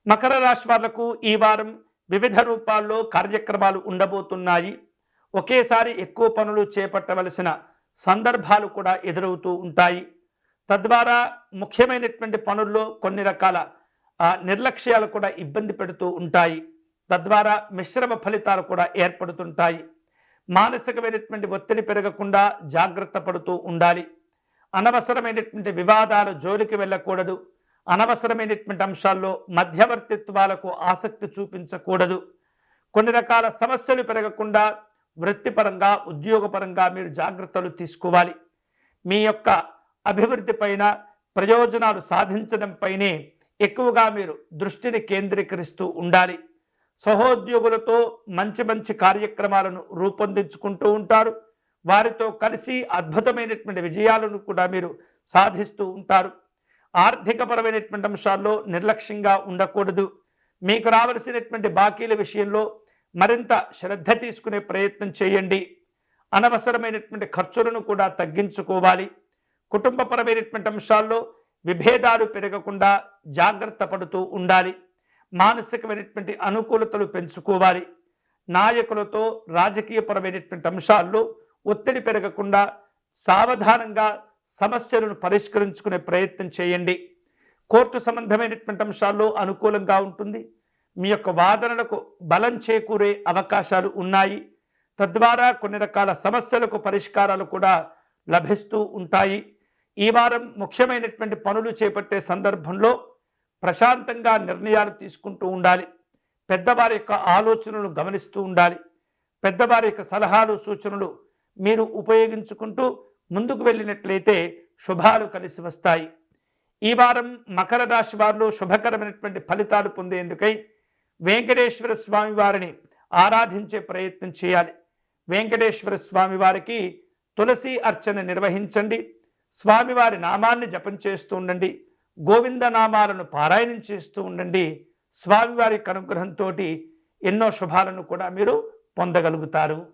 మకర రాశి వాళ్లకు ఈ వారం వివిధ రూపాల్లో కార్యక్రమాలు ఉండబోతున్నాయి. ఒకేసారి ఎక్కువ పనులు చేపట్టవలసిన సందర్భాలు కూడా ఎదురవుతూ ఉంటాయి. తద్వారా ముఖ్యమైనటువంటి పనుల్లో కొన్ని రకాల నిర్లక్ష్యాలు కూడా ఇబ్బంది పెడుతూ ఉంటాయి. తద్వారా మిశ్రమ ఫలితాలు కూడా ఏర్పడుతుంటాయి. మానసికమైనటువంటి ఒత్తిడి పెరగకుండా జాగ్రత్త పడుతూ ఉండాలి. అనవసరమైనటువంటి వివాదాల జోలికి వెళ్ళకూడదు. అనవసరమైనటువంటి అంశాల్లో మధ్యవర్తిత్వాలకు ఆసక్తి చూపించకూడదు. కొన్ని రకాల సమస్యలు పెరగకుండా వృత్తిపరంగా ఉద్యోగపరంగా మీరు జాగ్రత్తలు తీసుకోవాలి. మీ యొక్క అభివృద్ధి పైన ప్రయోజనాలు సాధించడంపైనే ఎక్కువగా మీరు దృష్టిని కేంద్రీకరిస్తూ ఉండాలి. సహోద్యోగులతో మంచి మంచి కార్యక్రమాలను రూపొందించుకుంటూ ఉంటారు. వారితో కలిసి అద్భుతమైనటువంటి విజయాలను కూడా మీరు సాధిస్తూ ఉంటారు. ఆర్థికపరమైనటువంటి అంశాల్లో నిర్లక్ష్యంగా ఉండకూడదు. మీకు రావలసినటువంటి బాకీల విషయంలో మరింత శ్రద్ధ తీసుకునే ప్రయత్నం చేయండి. అనవసరమైనటువంటి ఖర్చులను కూడా తగ్గించుకోవాలి. కుటుంబపరమైనటువంటి అంశాల్లో విభేదాలు పెరగకుండా జాగ్రత్త పడుతూ ఉండాలి. మానసికమైనటువంటి అనుకూలతలు పెంచుకోవాలి. నాయకులతో రాజకీయపరమైనటువంటి అంశాల్లో ఒత్తిడి పెరగకుండా సావధానంగా సమస్యలను పరిష్కరించుకునే ప్రయత్నం చేయండి. కోర్టు సంబంధమైనటువంటి అంశాల్లో అనుకూలంగా ఉంటుంది. మీ యొక్క వాదనలకు బలం చేకూరే అవకాశాలు ఉన్నాయి. తద్వారా కొన్ని రకాల సమస్యలకు పరిష్కారాలు కూడా లభిస్తూ ఉంటాయి. ఈ వారం ముఖ్యమైనటువంటి పనులు చేపట్టే సందర్భంలో ప్రశాంతంగా నిర్ణయాలు తీసుకుంటూ ఉండాలి. పెద్దవారి యొక్క ఆలోచనలను గమనిస్తూ ఉండాలి. పెద్దవారి యొక్క సలహాలు సూచనలు మీరు ఉపయోగించుకుంటూ ముందుకు వెళ్ళినట్లయితే శుభాలు కలిసి వస్తాయి. ఈ వారం మకర రాశి వారిలో శుభకరమైనటువంటి ఫలితాలు పొందేందుకై వెంకటేశ్వర స్వామి వారిని ఆరాధించే ప్రయత్నం చేయాలి. వెంకటేశ్వర స్వామి వారికి తులసి అర్చన నిర్వహించండి. స్వామివారి నామాన్ని జపం చేస్తూ ఉండండి. గోవింద నామాలను పారాయణం చేస్తూ ఉండండి. స్వామివారి అనుగ్రహంతో ఎన్నో శుభాలను కూడా మీరు పొందగలుగుతారు.